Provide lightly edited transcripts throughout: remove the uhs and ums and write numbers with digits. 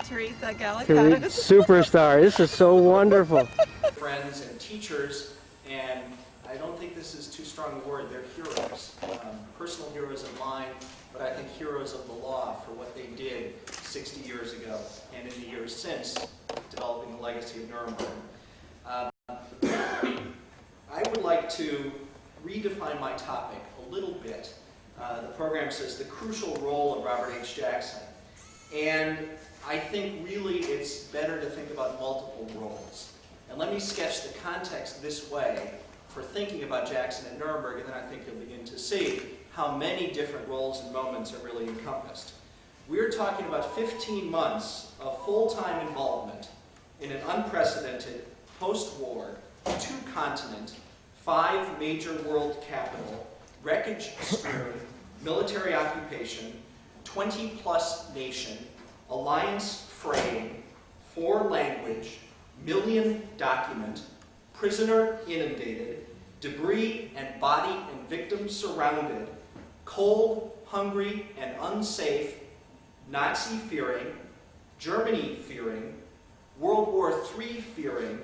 Teresa Gallicanos. Superstar. This is so wonderful. Friends and teachers, and I don't think this is too strong a word, they're heroes. Personal heroes of mine, but I think heroes of the law for what they did 60 years ago and in the years since, developing the legacy of Nuremberg. I would like to redefine my topic a little bit. The program says the crucial role of Robert H. Jackson. And I think really it's better to think about multiple roles. And let me sketch the context this way for thinking about Jackson at Nuremberg, and then I think you'll begin to see how many different roles and moments are really encompassed. We're talking about 15 months of full-time involvement in an unprecedented, post-war, two-continent, 5 major world capital, wreckage-strewn, military occupation, 20-plus nation, alliance-fraying, 4-language, million-document, prisoner-inundated, debris and body and victim surrounded, cold, hungry, and unsafe, Nazi-fearing, Germany-fearing, World War III fearing,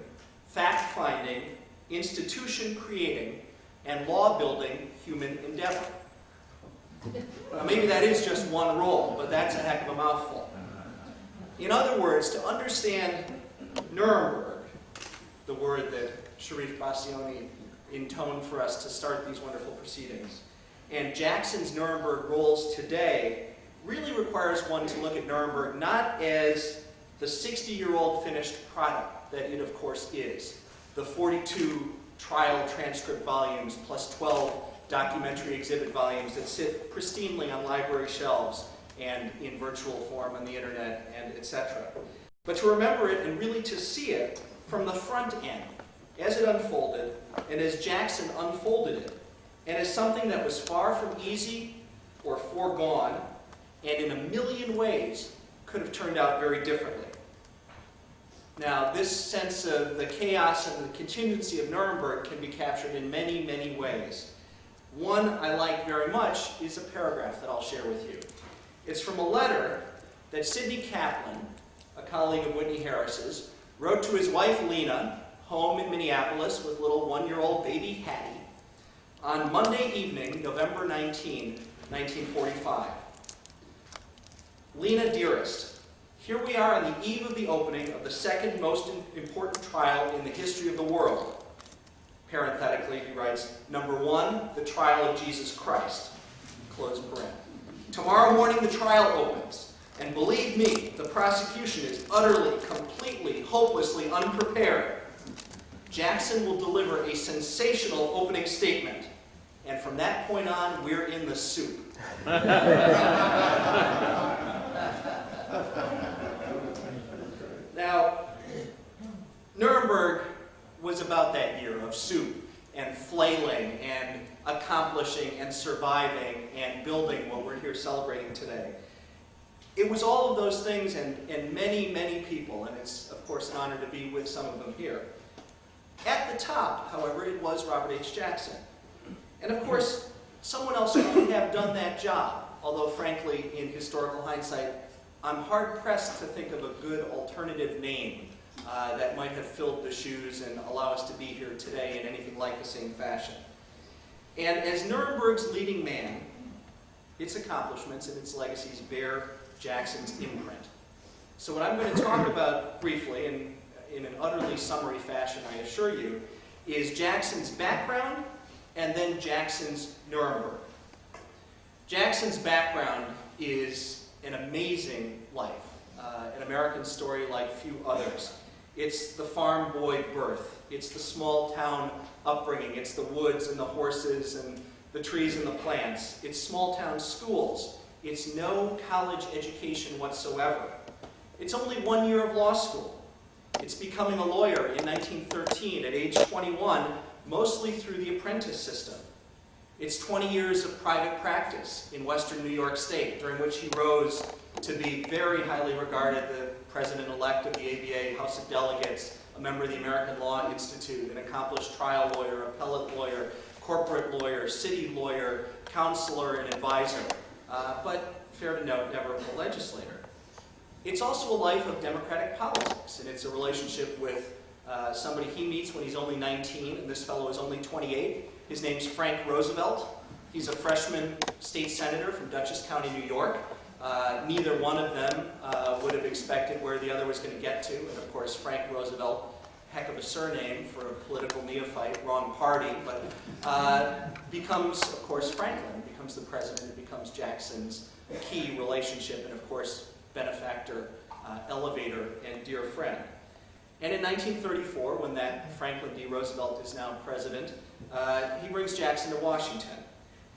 fact-finding, institution-creating, and law-building human endeavor. Now, maybe that is just one role, but that's a heck of a mouthful. In other words, to understand Nuremberg, the word that Sharif Bassioni intoned for us to start these wonderful proceedings, and Jackson's Nuremberg roles today really requires one to look at Nuremberg not as the 60-year-old finished product that it of course is, the 42 trial transcript volumes plus 12 documentary exhibit volumes that sit pristinely on library shelves and in virtual form on the internet and etc. But to remember it and really to see it from the front end as it unfolded and as Jackson unfolded it, and as something that was far from easy or foregone, and in a million ways could have turned out very differently. Now, this sense of the chaos and the contingency of Nuremberg can be captured in many, many ways. One I like very much is a paragraph that I'll share with you. It's from a letter that Sidney Kaplan, a colleague of Whitney Harris's, wrote to his wife Lena, home in Minneapolis with little 1-year-old baby Hattie, on Monday evening, November 19, 1945. Lena, dearest, here we are on the eve of the opening of the second most important trial in the history of the world. Parenthetically, he writes, number 1, the trial of Jesus Christ. Close paren. Tomorrow morning the trial opens, and believe me, the prosecution is utterly, completely, hopelessly unprepared. Jackson will deliver a sensational opening statement, and from that point on, we're in the soup. Now, Nuremberg was about that year of soup and flailing and accomplishing and surviving and building what we're here celebrating today. It was all of those things and many, many people, and it's, of course, an honor to be with some of them here. At the top, however, it was Robert H. Jackson. And of course, someone else could have done that job, although frankly, in historical hindsight, I'm hard-pressed to think of a good alternative name that might have filled the shoes and allow us to be here today in anything like the same fashion. And as Nuremberg's leading man, its accomplishments and its legacies bear Jackson's imprint. So what I'm going to talk about briefly, and in an utterly summary fashion, I assure you, is Jackson's background and then Jackson's Nuremberg. Jackson's background is an amazing life, an American story like few others. It's the farm boy birth. It's the small town upbringing. It's the woods and the horses and the trees and the plants. It's small town schools. It's no college education whatsoever. It's only 1 year of law school. It's becoming a lawyer in 1913 at age 21, mostly through the apprentice system. It's 20 years of private practice in Western New York State, during which he rose to be very highly regarded, the president-elect of the ABA, House of Delegates, a member of the American Law Institute, an accomplished trial lawyer, appellate lawyer, corporate lawyer, city lawyer, counselor, and advisor. But fair to note, never a legislator. It's also a life of democratic politics, and it's a relationship with somebody he meets when he's only 19, and this fellow is only 28. His name's Frank Roosevelt. He's a freshman state senator from Dutchess County, New York. Neither one of them would have expected where the other was going to get to, and of course Frank Roosevelt, heck of a surname for a political neophyte, wrong party, but becomes, of course, Franklin, becomes the president, and becomes Jackson's key relationship, and of course, benefactor, elevator, and dear friend. And in 1934, when that Franklin D. Roosevelt is now president, he brings Jackson to Washington.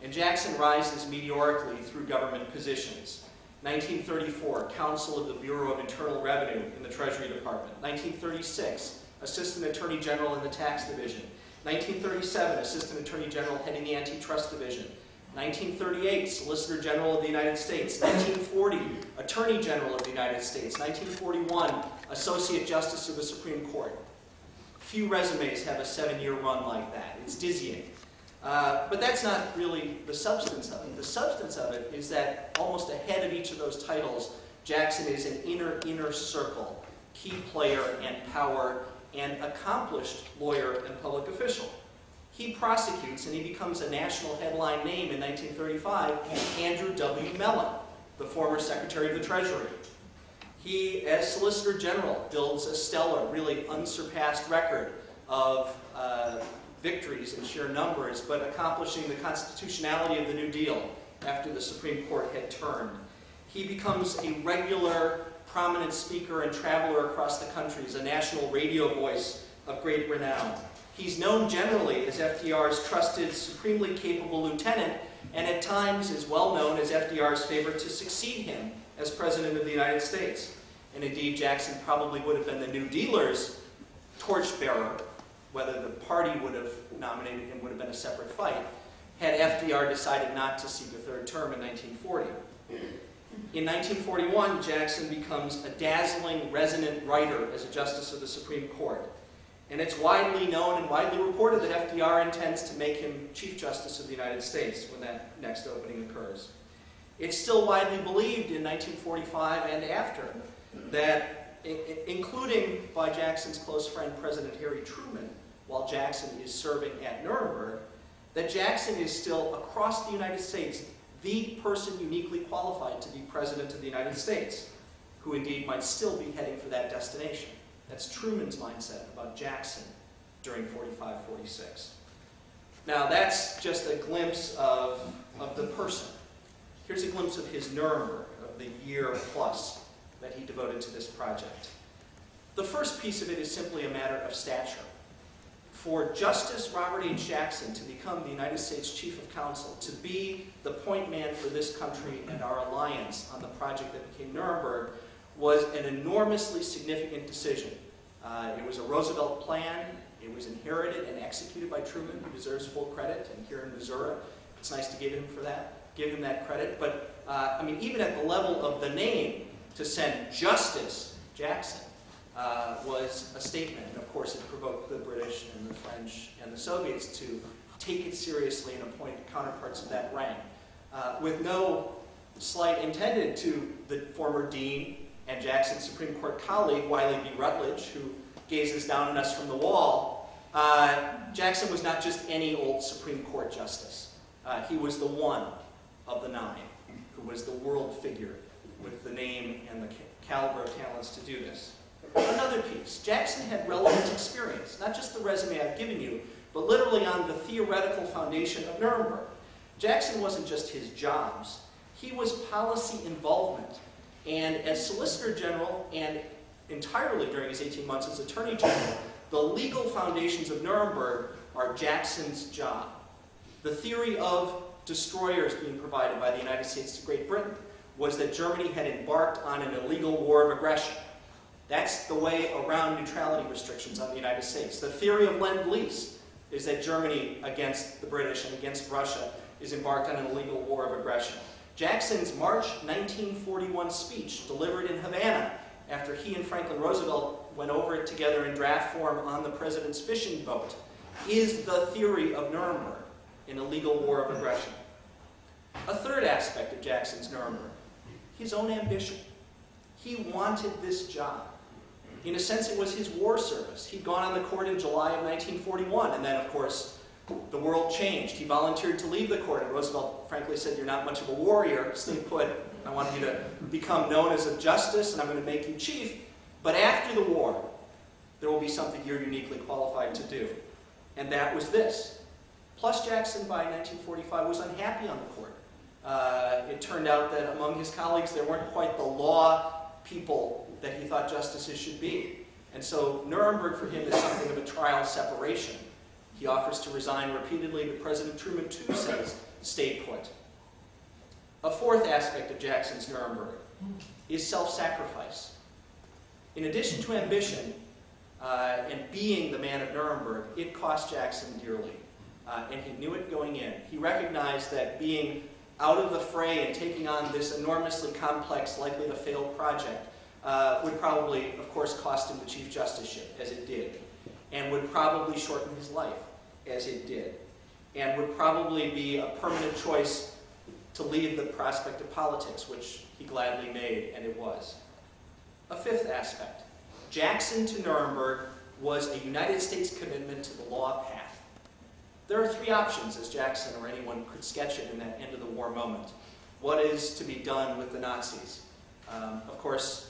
And Jackson rises meteorically through government positions. 1934, Counsel of the Bureau of Internal Revenue in the Treasury Department. 1936, Assistant Attorney General in the Tax Division. 1937, Assistant Attorney General heading the Antitrust Division. 1938, Solicitor General of the United States. 1940, Attorney General of the United States. 1941, Associate Justice of the Supreme Court. Few resumes have a 7-year run like that. It's dizzying. But that's not really the substance of it. The substance of it is that almost ahead of each of those titles, Jackson is an inner circle, key player and power, and accomplished lawyer and public official. He prosecutes, and he becomes a national headline name in 1935, Andrew W. Mellon, the former Secretary of the Treasury. He, as Solicitor General, builds a stellar, really unsurpassed record of victories in sheer numbers, but accomplishing the constitutionality of the New Deal after the Supreme Court had turned. He becomes a regular, prominent speaker and traveler across the country as a national radio voice of great renown. He's known generally as FDR's trusted, supremely capable lieutenant, and at times is well known as FDR's favorite to succeed him as President of the United States. And indeed, Jackson probably would have been the New Dealers' torchbearer. Whether the party would have nominated him would have been a separate fight, had FDR decided not to seek a third term in 1940. In 1941, Jackson becomes a dazzling, resonant writer as a Justice of the Supreme Court. And it's widely known and widely reported that FDR intends to make him Chief Justice of the United States when that next opening occurs. It's still widely believed in 1945 and after that, including by Jackson's close friend President Harry Truman, while Jackson is serving at Nuremberg, that Jackson is still, across the United States, the person uniquely qualified to be President of the United States, who indeed might still be heading for that destination. That's Truman's mindset about Jackson during 45-46. Now that's just a glimpse of the person. Here's a glimpse of his Nuremberg, of the year plus that he devoted to this project. The first piece of it is simply a matter of stature. For Justice Robert H. Jackson to become the United States Chief of Counsel, to be the point man for this country and our alliance on the project that became Nuremberg, was an enormously significant decision. It was a Roosevelt plan. It was inherited and executed by Truman, who deserves full credit. And here in Missouri, it's nice to give him that credit. But I mean, even at the level of the name, to send Justice Jackson was a statement. And of course, it provoked the British and the French and the Soviets to take it seriously and appoint counterparts of that rank, with no slight intended to the former dean and Jackson's Supreme Court colleague, Wiley B. Rutledge, who gazes down on us from the wall. Jackson was not just any old Supreme Court justice. He was the one of the 9 who was the world figure with the name and the caliber of talents to do this. Another piece, Jackson had relevant experience, not just the resume I've given you, but literally on the theoretical foundation of Nuremberg. Jackson wasn't just his jobs, he was policy involvement. And as Solicitor General, and entirely during his 18 months as Attorney General, the legal foundations of Nuremberg are Jackson's job. The theory of destroyers being provided by the United States to Great Britain was that Germany had embarked on an illegal war of aggression. That's the way around neutrality restrictions on the United States. The theory of Lend-Lease is that Germany, against the British and against Russia, is embarked on an illegal war of aggression. Jackson's March 1941 speech, delivered in Havana after he and Franklin Roosevelt went over it together in draft form on the president's fishing boat, is the theory of Nuremberg, an illegal war of aggression. A third aspect of Jackson's Nuremberg, his own ambition. He wanted this job. In a sense, it was his war service. He'd gone on the court in July of 1941, and then, of course, the world changed. He volunteered to leave the court, and Roosevelt frankly said, "You're not much of a warrior. Stay put. I want you to become known as a justice, and I'm going to make you chief. But after the war, there will be something you're uniquely qualified to do." And that was this. Plus, Jackson, by 1945, was unhappy on the court. It turned out that among his colleagues, there weren't quite the law people that he thought justices should be. And so Nuremberg for him is something of a trial separation. He offers to resign repeatedly, but President Truman too says, "Stay put." A fourth aspect of Jackson's Nuremberg is self-sacrifice. In addition to ambition and being the man of Nuremberg, it cost Jackson dearly. And he knew it going in. He recognized that being out of the fray and taking on this enormously complex, likely to fail project would probably, of course, cost him the Chief Justiceship, as it did, and would probably shorten his life, as it did, and would probably be a permanent choice to leave the prospect of politics, which he gladly made, and it was. A fifth aspect. Jackson to Nuremberg was a United States commitment to the law path. There are three options, as Jackson or anyone could sketch it in that end of the war moment. What is to be done with the Nazis? Of course,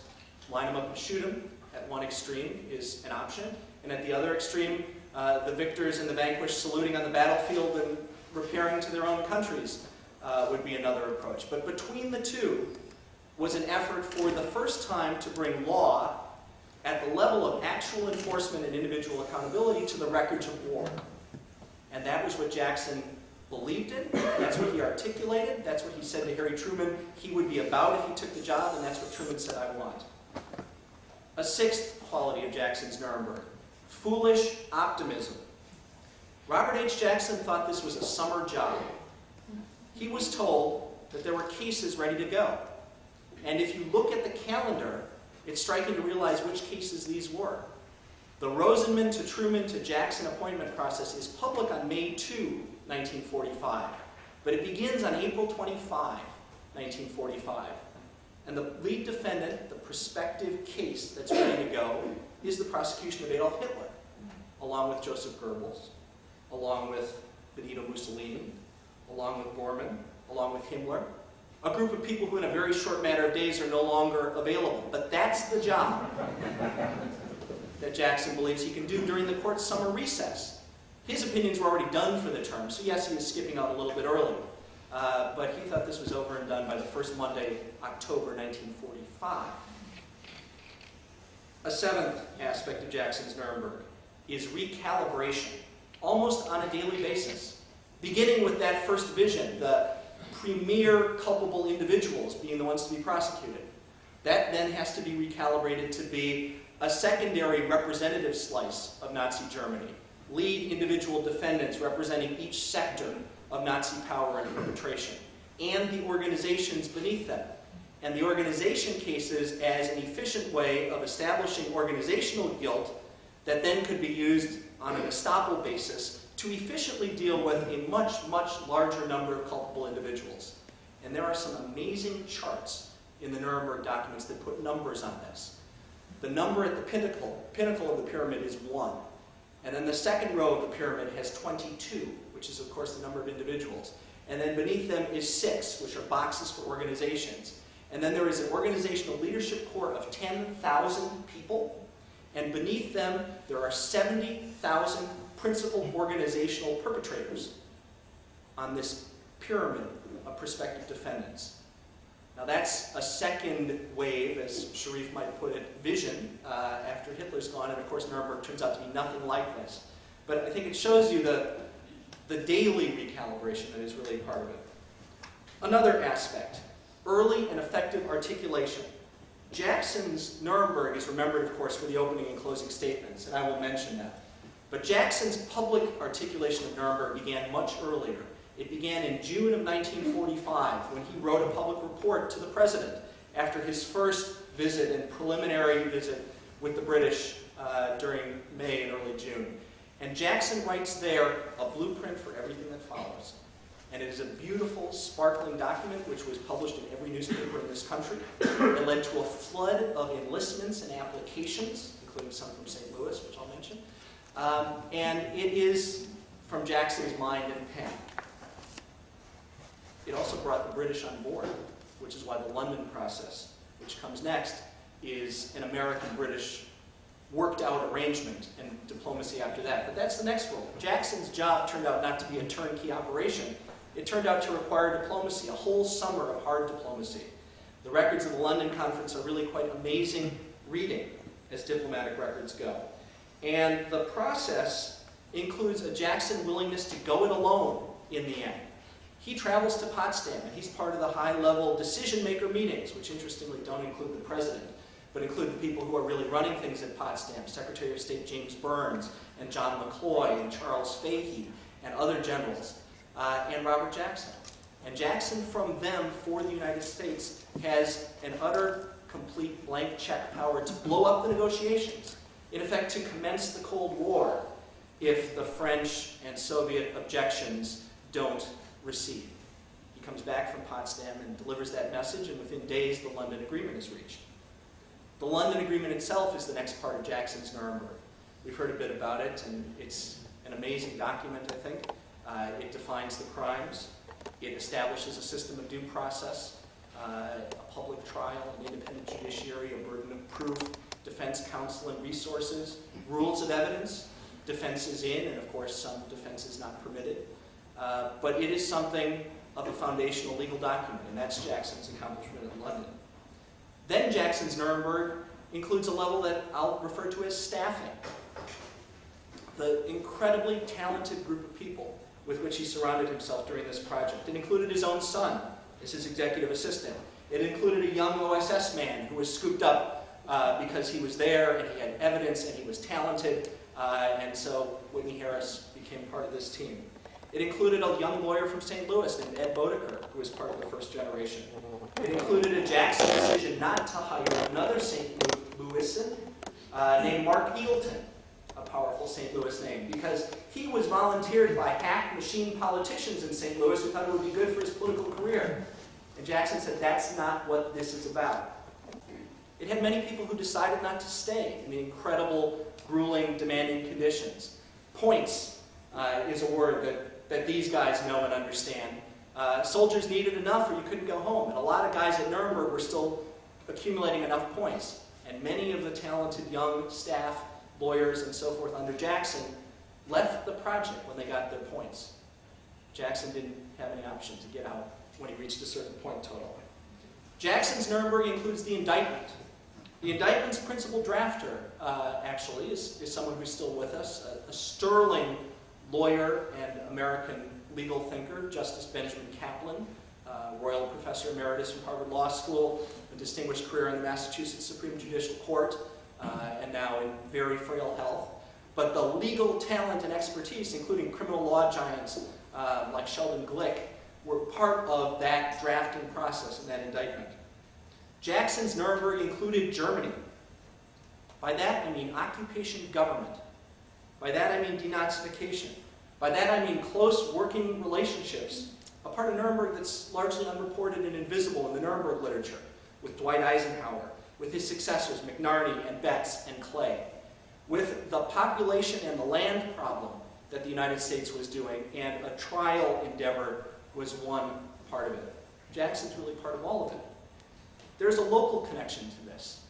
line them up and shoot them at one extreme is an option, and at the other extreme, the victors and the vanquished saluting on the battlefield and repairing to their own countries would be another approach. But between the two was an effort for the first time to bring law at the level of actual enforcement and individual accountability to the wreckage of war. And that was what Jackson believed in, that's what he articulated, that's what he said to Harry Truman he would be about if he took the job, and that's what Truman said, "I want." A sixth quality of Jackson's Nuremberg, foolish optimism. Robert H. Jackson thought this was a summer job. He was told that there were cases ready to go. And if you look at the calendar, it's striking to realize which cases these were. The Rosenman to Truman to Jackson appointment process is public on May 2, 1945, but it begins on April 25, 1945. And the lead defendant, the prospective case that's ready to go, is the prosecution of Adolf Hitler, along with Joseph Goebbels, along with Benito Mussolini, along with Bormann, along with Himmler, a group of people who in a very short matter of days are no longer available. But that's the job that Jackson believes he can do during the court's summer recess. His opinions were already done for the term, so yes, he was skipping out a little bit early. But he thought this was over and done by the first Monday, October 1945. A seventh aspect of Jackson's Nuremberg is recalibration, almost on a daily basis. Beginning with that first vision, the premier culpable individuals being the ones to be prosecuted. That then has to be recalibrated to be a secondary representative slice of Nazi Germany. Lead individual defendants representing each sector of Nazi power and perpetration, and the organizations beneath them. And the organization cases as an efficient way of establishing organizational guilt that then could be used on an estoppel basis to efficiently deal with a much, much larger number of culpable individuals. And there are some amazing charts in the Nuremberg documents that put numbers on this. The number at the pinnacle of the pyramid is 1. And then the second row of the pyramid has 22, which is, of course, the number of individuals. And then beneath them is 6, which are boxes for organizations. And then there is an organizational leadership corps of 10,000 people. And beneath them, there are 70,000 principal organizational perpetrators on this pyramid of prospective defendants. Now that's a second wave, as Sharif might put it, vision after Hitler's gone, and of course Nuremberg turns out to be nothing like this. But I think it shows you the daily recalibration that is really part of it. Another aspect, early and effective articulation. Jackson's Nuremberg is remembered, of course, for the opening and closing statements, and I will mention that. But Jackson's public articulation of Nuremberg began much earlier. It began in June of 1945 when he wrote a public report to the president after his first visit and preliminary visit with the British during May and early June. And Jackson writes there a blueprint for everything that follows. And it is a beautiful, sparkling document which was published in every newspaper in this country. It led to a flood of enlistments and applications, including some from St. Louis, which I'll mention. And it is from Jackson's mind and pen. It also brought the British on board, which is why the London process, which comes next, is an American-British worked-out arrangement and diplomacy after that. But that's the next role. Jackson's job turned out not to be a turnkey operation. It turned out to require diplomacy, a whole summer of hard diplomacy. The records of the London Conference are really quite amazing reading as diplomatic records go. And the process includes a Jackson willingness to go it alone in the end. He travels to Potsdam, and he's part of the high-level decision-maker meetings, which interestingly don't include the president, but include the people who are really running things at Potsdam, Secretary of State James Burns, and John McCloy, and Charles Fahey, and other generals, and Robert Jackson. And Jackson, from them, for the United States, has an utter, complete blank check power to blow up the negotiations, in effect to commence the Cold War, if the French and Soviet objections don't recede. He comes back from Potsdam and delivers that message, and within days the London Agreement is reached. The London Agreement itself is the next part of Jackson's Nuremberg. We've heard a bit about it, and it's an amazing document, I think. It defines the crimes. It establishes a system of due process, a public trial, an independent judiciary, a burden of proof, defense counsel and resources, rules of evidence, defenses in, and of course some defenses not permitted. But it is something of a foundational legal document, and that's Jackson's accomplishment in London. Then Jackson's Nuremberg includes a level that I'll refer to as staffing. The incredibly talented group of people with which he surrounded himself during this project. It included his own son as his executive assistant. It included a young OSS man who was scooped up because he was there and he had evidence and he was talented, and so Whitney Harris became part of this team. It included a young lawyer from St. Louis named Ed Bodeker, who was part of the first generation. It included a Jackson decision not to hire another St. Louisan named Mark Eagleton, a powerful St. Louis name, because he was volunteered by hack machine politicians in St. Louis who thought it would be good for his political career. And Jackson said, that's not what this is about. It had many people who decided not to stay in the incredible, grueling, demanding conditions. Points is a word that these guys know and understand. Soldiers needed enough or you couldn't go home. And a lot of guys at Nuremberg were still accumulating enough points. And many of the talented young staff, lawyers, and so forth under Jackson left the project when they got their points. Jackson didn't have any option to get out when he reached a certain point total. Jackson's Nuremberg includes the indictment. The indictment's principal drafter, actually, is someone who's still with us, a sterling lawyer and American legal thinker, Justice Benjamin Kaplan, Royal Professor Emeritus from Harvard Law School, a distinguished career in the Massachusetts Supreme Judicial Court, and now in very frail health. But the legal talent and expertise, including criminal law giants like Sheldon Glick, were part of that drafting process and that indictment. Jackson's Nuremberg included Germany. By that I mean occupation government. By that I mean denazification. By that I mean close working relationships, a part of Nuremberg that's largely unreported and invisible in the Nuremberg literature, with Dwight Eisenhower, with his successors McNarney and Betts and Clay, with the population and the land problem that the United States was doing, and a trial endeavor was one part of it. Jackson's really part of all of it. There's a local connection to this.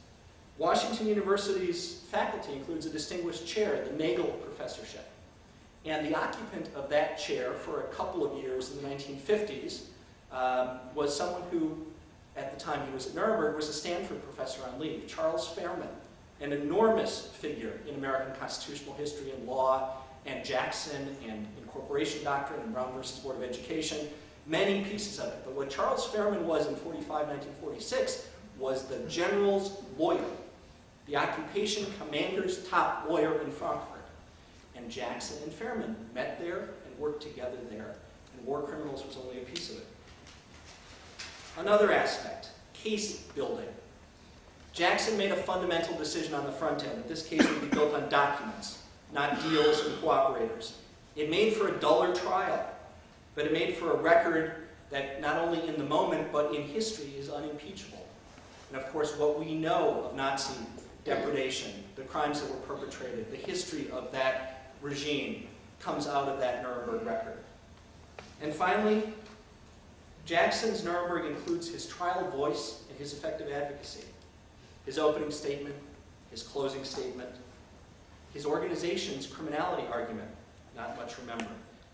Washington University's faculty includes a distinguished chair, the Nagel Professorship. And the occupant of that chair for a couple of years in the 1950s was someone who, at the time he was at Nuremberg, was a Stanford professor on leave, Charles Spearman, an enormous figure in American constitutional history and law, and Jackson and incorporation doctrine and Brown versus Board of Education, many pieces of it. But what Charles Spearman was in 1946 was the general's lawyer, the occupation commander's top lawyer in Frankfurt. And Jackson and Spearman met there and worked together there, and war criminals was only a piece of it. Another aspect, case building. Jackson made a fundamental decision on the front end that this case would be built on documents, not deals and cooperators. It made for a duller trial. But it made for a record that not only in the moment, but in history is unimpeachable. And of course, what we know of Nazi depredation, the crimes that were perpetrated, the history of that regime comes out of that Nuremberg record. And finally, Jackson's Nuremberg includes his trial voice and his effective advocacy. His opening statement, his closing statement, his organization's criminality argument, not much remembered.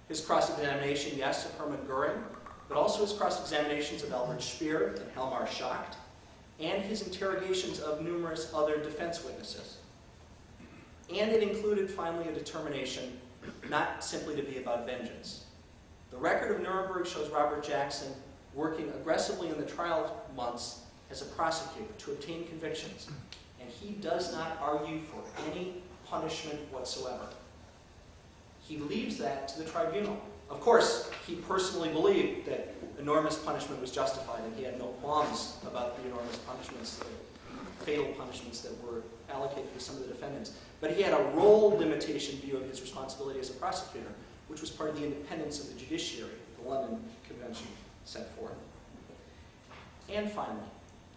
His cross-examination, yes, of Hermann Goering, but also his cross-examinations of Albert Speer and Helmar Schacht, and his interrogations of numerous other defense witnesses. And it included, finally, a determination not simply to be about vengeance. The record of Nuremberg shows Robert Jackson working aggressively in the trial months as a prosecutor to obtain convictions, and he does not argue for any punishment whatsoever. He leaves that to the tribunal. Of course, he personally believed that enormous punishment was justified, and he had no qualms about the enormous punishments, the fatal punishments that were allocated to some of the defendants. But he had a role limitation view of his responsibility as a prosecutor, which was part of the independence of the judiciary that the London Convention set forth. And finally,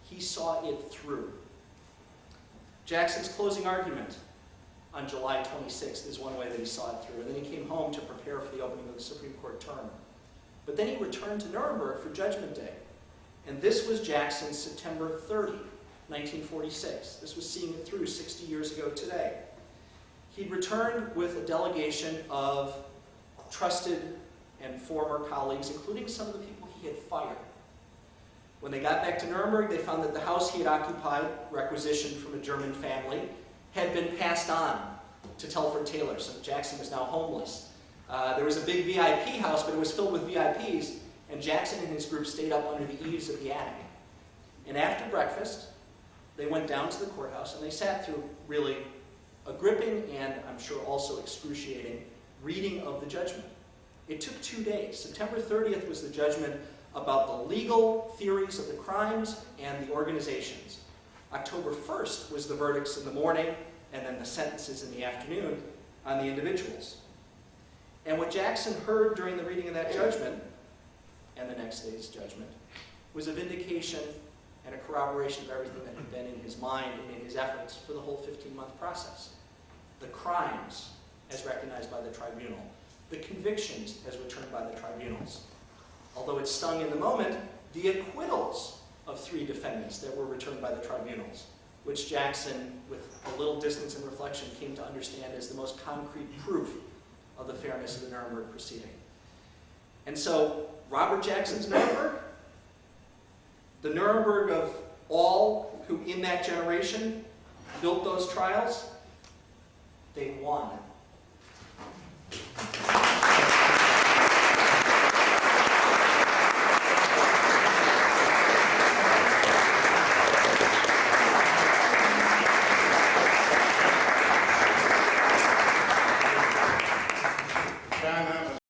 he saw it through. Jackson's closing argument on July 26th is one way that he saw it through. And then he came home to prepare for the opening of the Supreme Court term. But then he returned to Nuremberg for Judgment Day. And this was Jackson's September 30, 1946. This was seeing it through 60 years ago today. He returned with a delegation of trusted and former colleagues, including some of the people he had fired. When they got back to Nuremberg, they found that the house he had occupied, requisitioned from a German family, had been passed on to Telford Taylor, so Jackson was now homeless. There was a big VIP house, but it was filled with VIPs, and Jackson and his group stayed up under the eaves of the attic. And after breakfast, they went down to the courthouse, and they sat through really a gripping and, I'm sure, also excruciating reading of the judgment. It took 2 days. September 30th was the judgment about the legal theories of the crimes and the organizations. October 1st was the verdicts in the morning, and then the sentences in the afternoon on the individuals. And what Jackson heard during the reading of that judgment, and the next day's judgment, was a vindication and a corroboration of everything that had been in his mind and in his efforts for the whole 15-month process. The crimes, as recognized by the tribunal. The convictions, as returned by the tribunals. Although it stung in the moment, the acquittals of 3 defendants that were returned by the tribunals, which Jackson, with a little distance and reflection, came to understand as the most concrete proof of the fairness of the Nuremberg proceeding. And so, Robert Jackson's Nuremberg, the Nuremberg of all who in that generation built those trials, they won.